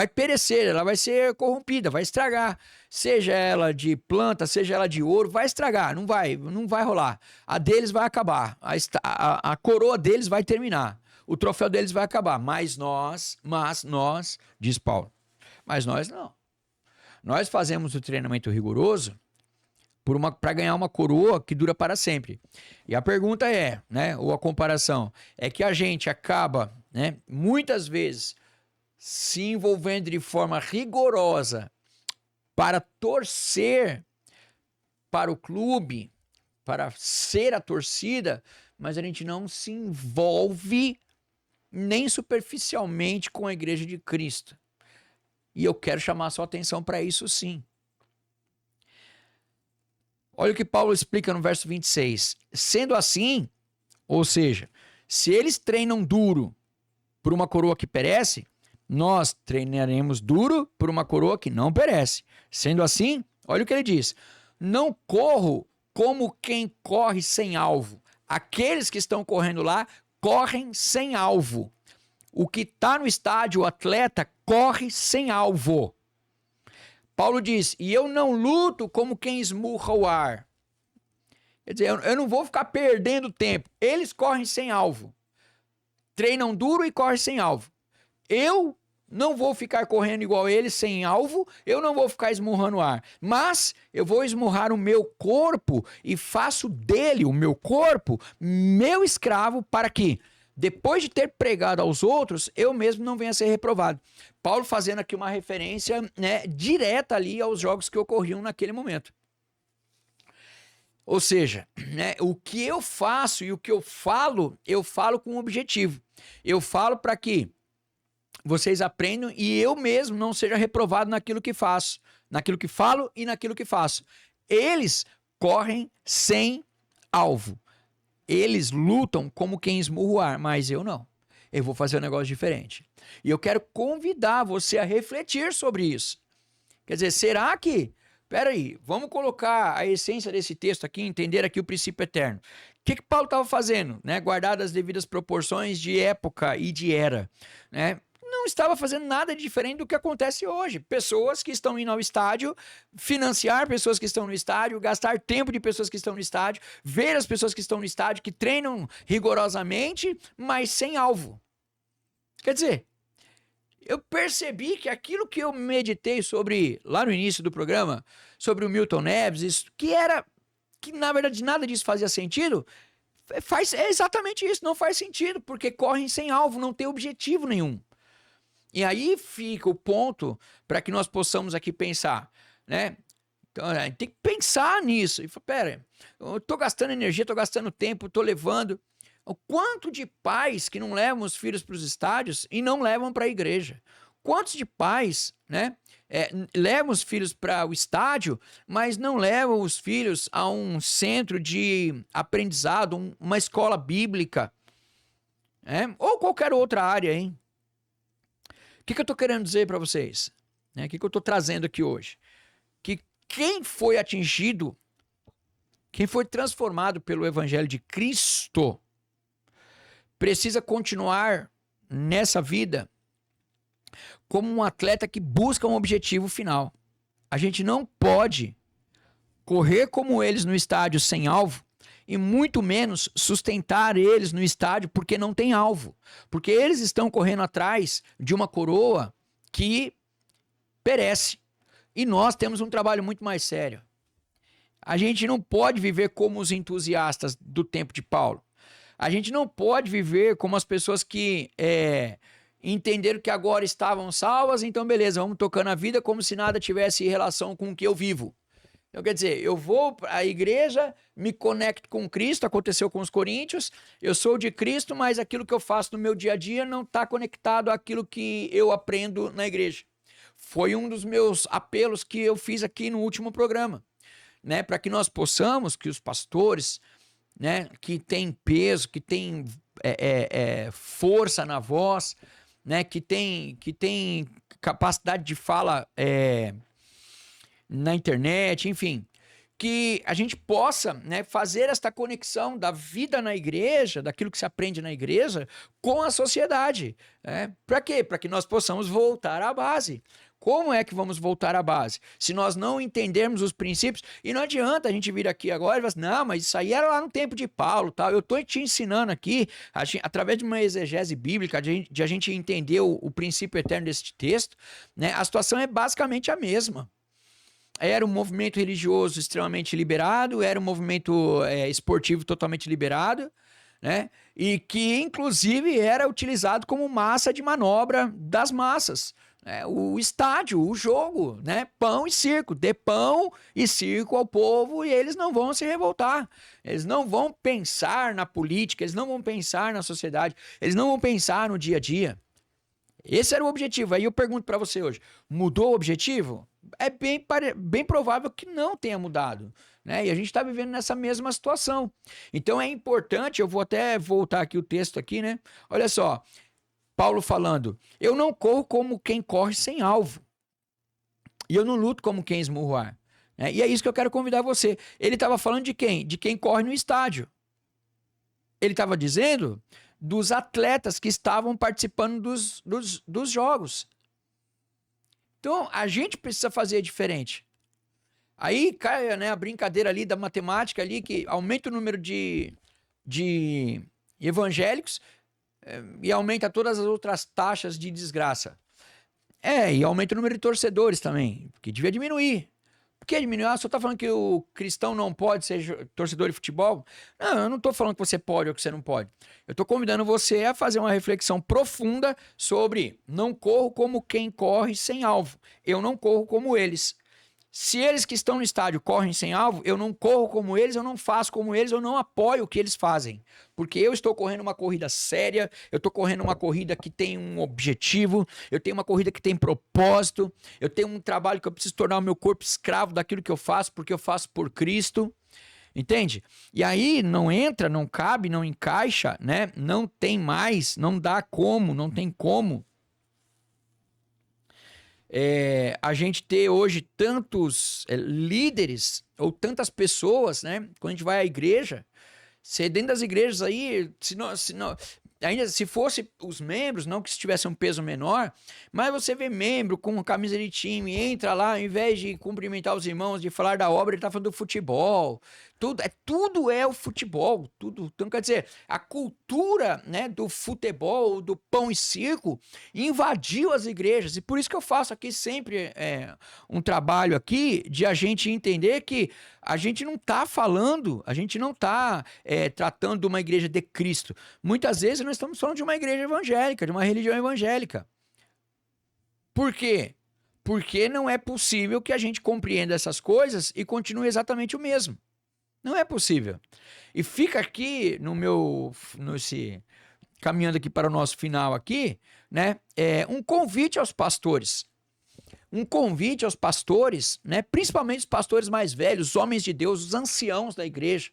[SPEAKER 3] perecer, ela vai ser corrompida, vai estragar. Seja ela de planta, seja ela de ouro, vai estragar, não vai rolar. A deles vai acabar, a coroa deles vai terminar, o troféu deles vai acabar. Mas nós, diz Paulo, mas nós não. Nós fazemos o treinamento rigoroso para ganhar uma coroa que dura para sempre. E a pergunta é, né, ou a comparação, é que a gente acaba, né, muitas vezes se envolvendo de forma rigorosa para torcer para o clube, para ser a torcida, mas a gente não se envolve nem superficialmente com a Igreja de Cristo. E eu quero chamar a sua atenção para isso sim. Olha o que Paulo explica no verso 26. Sendo assim, ou seja, se eles treinam duro por uma coroa que perece, nós treinaremos duro por uma coroa que não perece. Sendo assim, olha o que ele diz. Não corro como quem corre sem alvo. Aqueles que estão correndo lá correm sem alvo. O que está no estádio, o atleta, corre sem alvo. Paulo diz, e eu não luto como quem esmurra o ar. Quer dizer, eu não vou ficar perdendo tempo. Eles correm sem alvo. Treinam duro e correm sem alvo. Eu não vou ficar correndo igual eles, sem alvo. Eu não vou ficar esmurrando o ar. Mas eu vou esmurrar o meu corpo e faço dele, o meu corpo, meu escravo, para que, depois de ter pregado aos outros, eu mesmo não venha a ser reprovado. Paulo fazendo aqui uma referência, né, direta ali aos jogos que ocorriam naquele momento. Ou seja, né, o que eu faço e o que eu falo com um objetivo. Eu falo para que vocês aprendam e eu mesmo não seja reprovado naquilo que faço, naquilo que falo e naquilo que faço. Eles correm sem alvo. Eles lutam como quem esmurra o ar, mas eu não. Eu vou fazer um negócio diferente. E eu quero convidar você a refletir sobre isso. Quer dizer, será que... Peraí, vamos colocar a essência desse texto aqui, entender aqui o princípio eterno. O que Paulo estava fazendo? Né? Guardado as devidas proporções de época e de era. Né? Não estava fazendo nada diferente do que acontece hoje. Pessoas que estão indo ao estádio, financiar pessoas que estão no estádio, gastar tempo de pessoas que estão no estádio, ver as pessoas que estão no estádio, que treinam rigorosamente, mas sem alvo. Quer dizer, eu percebi que aquilo que eu meditei sobre, lá no início do programa, sobre o Milton Neves, que na verdade nada disso fazia sentido, é exatamente isso, não faz sentido, porque correm sem alvo, não tem objetivo nenhum. E aí fica o ponto para que nós possamos aqui pensar, né? Então, a gente tem que pensar nisso. E falar, pera, eu estou gastando energia, estou gastando tempo, estou levando. O quanto de pais que não levam os filhos para os estádios e não levam para a igreja? Quantos de pais, né, levam os filhos para o estádio, mas não levam os filhos a um centro de aprendizado, uma escola bíblica, ou qualquer outra área, hein? O que eu estou querendo dizer para vocês? né? O que eu estou trazendo aqui hoje? Que quem foi atingido, quem foi transformado pelo Evangelho de Cristo, precisa continuar nessa vida como um atleta que busca um objetivo final. A gente não pode correr como eles no estádio sem alvo e muito menos sustentar eles no estádio porque não tem alvo. Porque eles estão correndo atrás de uma coroa que perece. E nós temos um trabalho muito mais sério. A gente não pode viver como os entusiastas do tempo de Paulo. A gente não pode viver como as pessoas que entenderam que agora estavam salvas, então beleza, vamos tocando a vida como se nada tivesse relação com o que eu vivo. Então, quer dizer, eu vou à igreja, me conecto com Cristo, aconteceu com os coríntios, eu sou de Cristo, mas aquilo que eu faço no meu dia a dia não está conectado àquilo que eu aprendo na igreja. Foi um dos meus apelos que eu fiz aqui no último programa, né? Para que nós possamos, que os pastores, né, que têm peso, que têm força na voz, né, que tem capacidade de fala na internet, enfim, que a gente possa, né, fazer esta conexão da vida na igreja, daquilo que se aprende na igreja, com a sociedade. Para quê? Para que nós possamos voltar à base. Como é que vamos voltar à base? Se nós não entendermos os princípios, e não adianta a gente vir aqui agora e falar assim, não, mas isso aí era lá no tempo de Paulo, tal. Eu estou te ensinando aqui, através de uma exegese bíblica, de a gente entender o princípio eterno desse texto, né? A situação é basicamente a mesma. Era um movimento religioso extremamente liberado, era um movimento esportivo totalmente liberado, né? E que, inclusive, era utilizado como massa de manobra das massas. O estádio, o jogo, né? Pão e circo, dê pão e circo ao povo e eles não vão se revoltar, eles não vão pensar na política, eles não vão pensar na sociedade, eles não vão pensar no dia a dia. Esse era o objetivo. Aí eu pergunto para você hoje, mudou o objetivo? É bem provável que não tenha mudado, né? E a gente está vivendo nessa mesma situação. Então é importante, eu vou até voltar aqui o texto aqui, né? Olha só, Paulo falando, eu não corro como quem corre sem alvo. E eu não luto como quem esmurra o ar. Né? E é isso que eu quero convidar você. Ele estava falando de quem? De quem corre no estádio. Ele estava dizendo dos atletas que estavam participando dos jogos. Então, a gente precisa fazer diferente. Aí cai, né, a brincadeira ali da matemática ali, que aumenta o número de evangélicos, e aumenta todas as outras taxas de desgraça. E aumenta o número de torcedores também, que devia diminuir. Por que diminuir? Só está falando que o cristão não pode ser torcedor de futebol? Não, eu não estou falando que você pode ou que você não pode. Eu estou convidando você a fazer uma reflexão profunda sobre não corro como quem corre sem alvo. Eu não corro como eles. Se eles que estão no estádio correm sem alvo, eu não corro como eles, eu não faço como eles, eu não apoio o que eles fazem. Porque eu estou correndo uma corrida séria, eu estou correndo uma corrida que tem um objetivo, eu tenho uma corrida que tem propósito, eu tenho um trabalho que eu preciso tornar o meu corpo escravo daquilo que eu faço, porque eu faço por Cristo. Entende? E aí não entra, não cabe, não encaixa, né? Não tem mais, não dá como, não tem como. A gente ter hoje tantos líderes ou tantas pessoas, né? Quando a gente vai à igreja, dentro das igrejas aí, ainda se fosse os membros, não que se um peso menor, mas você vê membro com camisa de time, entra lá, ao invés de cumprimentar os irmãos, de falar da obra, ele tá falando do futebol. Tudo é o futebol, tudo. Então, quer dizer, a cultura, né, do futebol, do pão e circo, invadiu as igrejas. E por isso que eu faço aqui sempre um trabalho aqui de a gente entender que a gente não está falando, a gente não está tratando de uma igreja de Cristo. Muitas vezes nós estamos falando de uma igreja evangélica, de uma religião evangélica. Por quê? Porque não é possível que a gente compreenda essas coisas e continue exatamente o mesmo. Não é possível. E fica aqui caminhando aqui para o nosso final aqui, né? Um convite aos pastores. Um convite aos pastores, né? Principalmente os pastores mais velhos, os homens de Deus, os anciãos da igreja.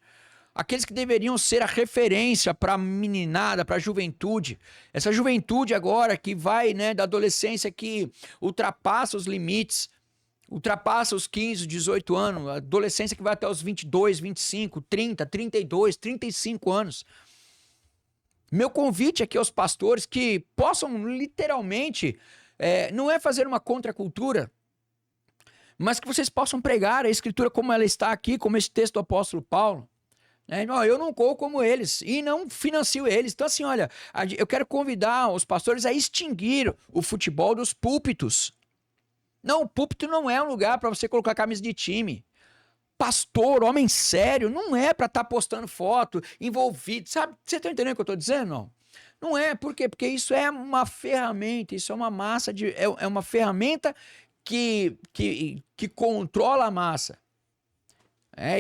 [SPEAKER 3] aqueles que deveriam ser a referência para a meninada, para a juventude. Essa juventude agora que vai, né, da adolescência, que ultrapassa os limites, ultrapassa os 15, 18 anos, a adolescência que vai até os 22, 25, 30, 32, 35 anos. Meu convite aqui aos pastores que possam literalmente, não é fazer uma contracultura, mas que vocês possam pregar a Escritura como ela está aqui, como esse texto do apóstolo Paulo. Eu não corro como eles e não financio eles. Então assim, olha, eu quero convidar os pastores a extinguir o futebol dos púlpitos. Não, o púlpito não é um lugar para você colocar camisa de time. Pastor, homem sério, não é para estar postando foto, envolvido, sabe? Você está entendendo o que eu estou dizendo? Não. Não é, por quê? Porque isso é uma ferramenta, isso é uma massa de... É uma ferramenta que controla a massa.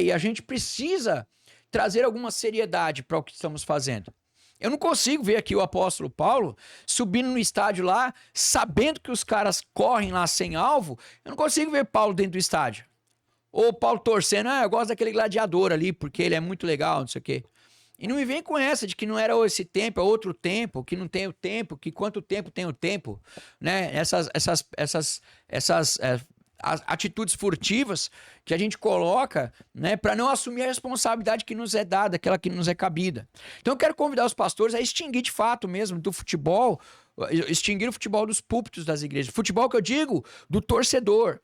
[SPEAKER 3] E a gente precisa trazer alguma seriedade para o que estamos fazendo. Eu não consigo ver aqui o apóstolo Paulo subindo no estádio lá, sabendo que os caras correm lá sem alvo. Eu não consigo ver Paulo dentro do estádio. Ou Paulo torcendo, eu gosto daquele gladiador ali, porque ele é muito legal, não sei o quê. E não me vem com essa de que não era esse tempo, é outro tempo, que não tem o tempo, que quanto tempo tem o tempo, né? Essas atitudes furtivas que a gente coloca, né, para não assumir a responsabilidade que nos é dada, aquela que nos é cabida. Então eu quero convidar os pastores a extinguir de fato mesmo do futebol, extinguir o futebol dos púlpitos das igrejas. Futebol que eu digo do torcedor.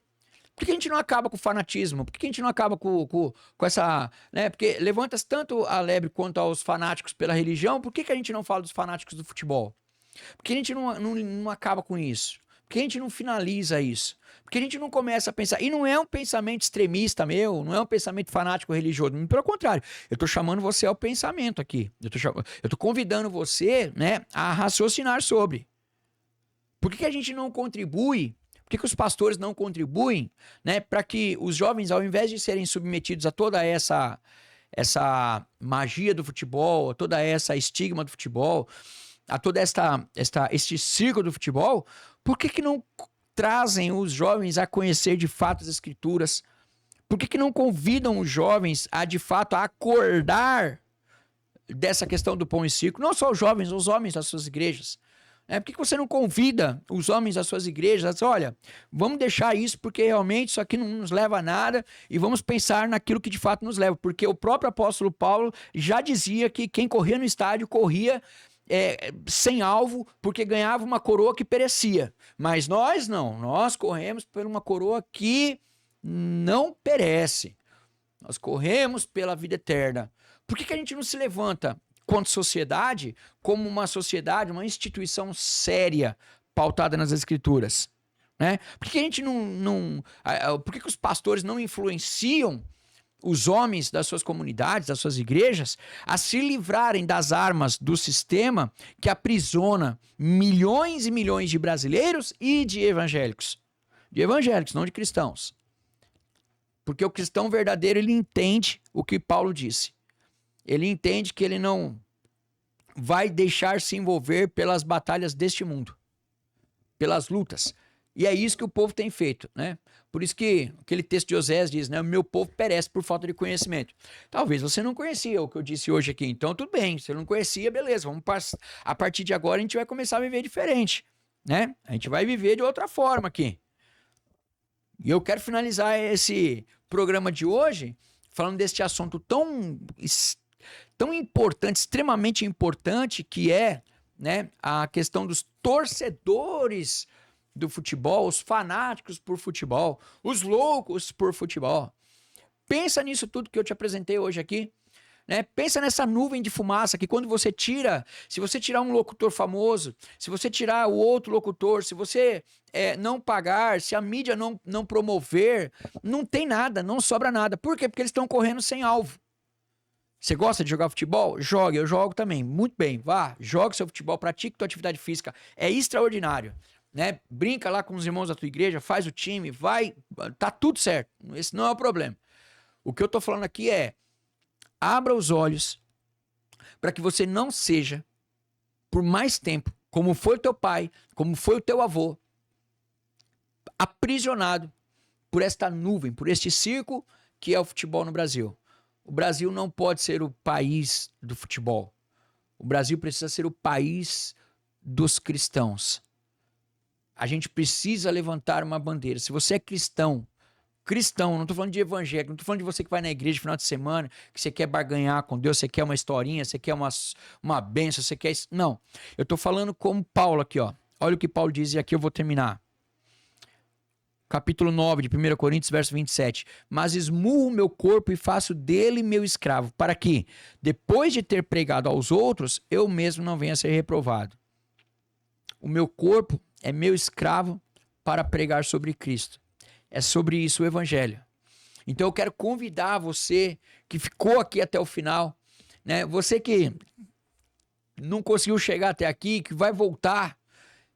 [SPEAKER 3] Por que a gente não acaba com o fanatismo? Por que a gente não acaba com essa... Né? Porque levanta-se tanto a lebre quanto aos fanáticos pela religião, por que a gente não fala dos fanáticos do futebol? Por que a gente não acaba com isso? Por que a gente não finaliza isso? Por que a gente não começa a pensar? E não é um pensamento extremista meu, não é um pensamento fanático religioso, pelo contrário, eu estou chamando você ao pensamento aqui. Eu estou convidando você, né, a raciocinar sobre. Por que a gente não contribui? Por que os pastores não contribuem, né, para que os jovens, ao invés de serem submetidos a toda essa magia do futebol, a toda essa estigma do futebol, a toda este círculo do futebol, por que não trazem os jovens a conhecer de fato as Escrituras? Por que não convidam os jovens a de fato a acordar dessa questão do pão e circo? Não só os jovens, os homens das suas igrejas. Por que você não convida os homens das suas igrejas? Olha, vamos deixar isso porque realmente isso aqui não nos leva a nada e vamos pensar naquilo que de fato nos leva. Porque o próprio apóstolo Paulo já dizia que quem corria no estádio corria sem alvo porque ganhava uma coroa que perecia. Mas nós não, nós corremos por uma coroa que não perece. Nós corremos pela vida eterna. Por que a gente não se levanta quanto sociedade, como uma sociedade, uma instituição séria, pautada nas Escrituras? Né? Por que a gente por que os pastores não influenciam os homens das suas comunidades, das suas igrejas, a se livrarem das armas do sistema que aprisiona milhões e milhões de brasileiros e de evangélicos? De evangélicos, não de cristãos. Porque o cristão verdadeiro, ele entende o que Paulo disse. Ele entende que ele não vai deixar se envolver pelas batalhas deste mundo, pelas lutas. E é isso que o povo tem feito, né? Por isso que aquele texto de Osés diz, né? O meu povo perece por falta de conhecimento. Talvez você não conhecia o que eu disse hoje aqui, então tudo bem. Se você não conhecia, beleza. A partir de agora a gente vai começar a viver diferente, né? A gente vai viver de outra forma aqui. E eu quero finalizar esse programa de hoje falando deste assunto tão importante, extremamente importante, que é, né, a questão dos torcedores do futebol, os fanáticos por futebol, os loucos por futebol. Pensa nisso tudo que eu te apresentei hoje aqui, né? Pensa nessa nuvem de fumaça que quando você tira, se você tirar um locutor famoso, se você tirar o outro locutor, se você não pagar, se a mídia não promover, não tem nada, não sobra nada. Por quê? Porque eles estão correndo sem alvo. Você gosta de jogar futebol? Jogue, eu jogo também. Muito bem, vá, jogue seu futebol, pratique sua atividade física. É extraordinário, né? Brinca lá com os irmãos da tua igreja, faz o time, vai, tá tudo certo. Esse não é o problema. O que eu tô falando aqui é, abra os olhos para que você não seja, por mais tempo, como foi o teu pai, como foi o teu avô, aprisionado por esta nuvem, por este circo que é o futebol no Brasil. O Brasil não pode ser o país do futebol. O Brasil precisa ser o país dos cristãos. A gente precisa levantar uma bandeira. Se você é cristão, não estou falando de evangélico, não estou falando de você que vai na igreja no final de semana, que você quer barganhar com Deus, você quer uma historinha, você quer uma bênção, você quer isso. Não, eu estou falando como Paulo aqui, ó. Olha o que Paulo diz e aqui eu vou terminar. Capítulo 9 de 1 Coríntios, verso 27. Mas esmurro meu corpo e faço dele meu escravo, para que, depois de ter pregado aos outros, eu mesmo não venha a ser reprovado. O meu corpo é meu escravo para pregar sobre Cristo. É sobre isso o evangelho. Então eu quero convidar você que ficou aqui até o final, né? Você que não conseguiu chegar até aqui, que vai voltar,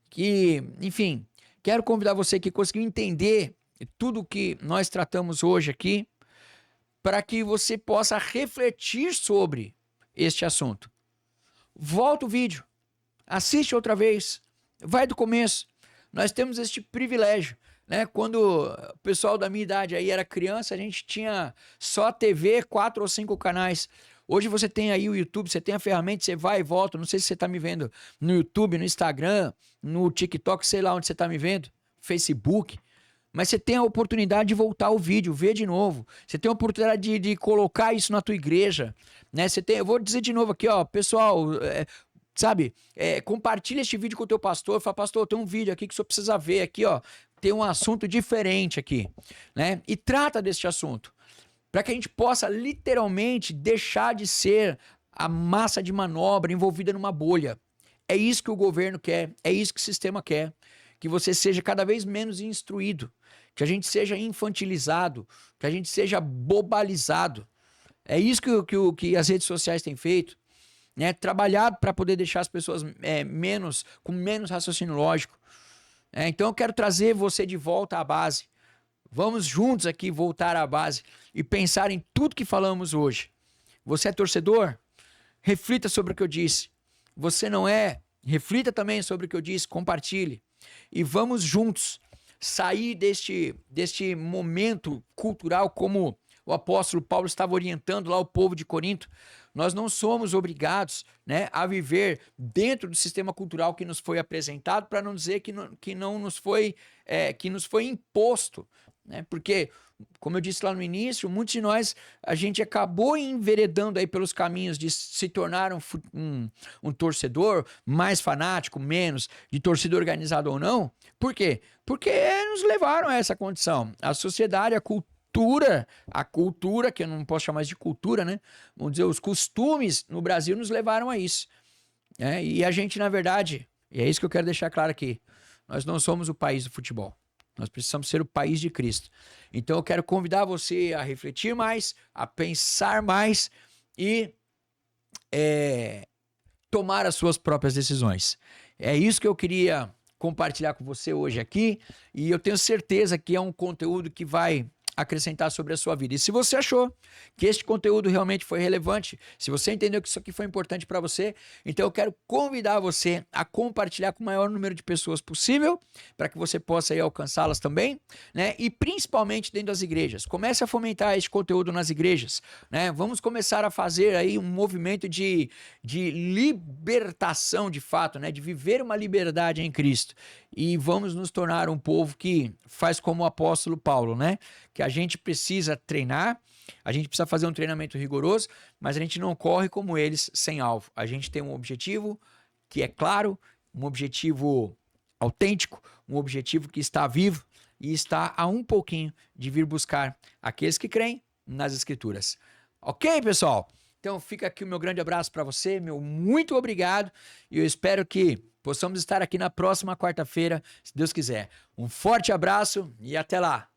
[SPEAKER 3] que, enfim, quero convidar você que conseguiu entender tudo que nós tratamos hoje aqui, para que você possa refletir sobre este assunto. Volta o vídeo, assiste outra vez, vai do começo. Nós temos este privilégio, né? Quando o pessoal da minha idade aí era criança, a gente tinha só TV, 4 ou 5 canais. Hoje você tem aí o YouTube, você tem a ferramenta, você vai e volta. Não sei se você está me vendo no YouTube, no Instagram, no TikTok, sei lá onde você está me vendo, Facebook. Mas você tem a oportunidade de voltar o vídeo, ver de novo. Você tem a oportunidade de colocar isso na tua igreja, né? Eu vou dizer de novo aqui, ó, pessoal, compartilha este vídeo com o teu pastor. Fala, pastor, tem um vídeo aqui que o senhor precisa ver aqui, ó. Tem um assunto diferente aqui, né? E trata deste assunto, para que a gente possa literalmente deixar de ser a massa de manobra envolvida numa bolha. É isso que o governo quer, é isso que o sistema quer, que você seja cada vez menos instruído, que a gente seja infantilizado, que a gente seja bobalizado. É isso que as redes sociais têm feito, né? Trabalhado para poder deixar as pessoas com menos raciocínio lógico. Então eu quero trazer você de volta à base. Vamos juntos aqui voltar à base e pensar em tudo que falamos hoje. Você é torcedor? Reflita sobre o que eu disse. Você não é? Reflita também sobre o que eu disse, compartilhe. E vamos juntos sair deste momento cultural, como o apóstolo Paulo estava orientando lá o povo de Corinto. Nós não somos obrigados, né, a viver dentro do sistema cultural que nos foi apresentado, para não dizer que nos foi imposto, né? Porque, como eu disse lá no início, muitos de nós, a gente acabou enveredando aí pelos caminhos de se tornar um torcedor mais fanático, menos, de torcida organizada ou não. Por quê? Porque nos levaram a essa condição. A sociedade, a cultura, que eu não posso chamar de cultura, né? Vamos dizer, os costumes no Brasil nos levaram a isso. Né? E a gente, na verdade, e é isso que eu quero deixar claro aqui, nós não somos o país do futebol. Nós precisamos ser o país de Cristo. Então eu quero convidar você a refletir mais, a pensar mais e tomar as suas próprias decisões. É isso que eu queria compartilhar com você hoje aqui, e eu tenho certeza que é um conteúdo que vai acrescentar sobre a sua vida. E se você achou que este conteúdo realmente foi relevante, se você entendeu que isso aqui foi importante para você, então eu quero convidar você a compartilhar com o maior número de pessoas possível, para que você possa aí alcançá-las também, né? E principalmente dentro das igrejas. Comece a fomentar este conteúdo nas igrejas, né? Vamos começar a fazer aí um movimento de libertação de fato, né? De viver uma liberdade em Cristo. E vamos nos tornar um povo que faz como o apóstolo Paulo, né? Que a gente precisa treinar, a gente precisa fazer um treinamento rigoroso, mas a gente não corre como eles sem alvo. A gente tem um objetivo que é claro, um objetivo autêntico, um objetivo que está vivo e está a um pouquinho de vir buscar aqueles que creem nas Escrituras. Ok, pessoal? Então fica aqui o meu grande abraço para você, meu muito obrigado, e eu espero que possamos estar aqui na próxima quarta-feira, se Deus quiser. Um forte abraço e até lá!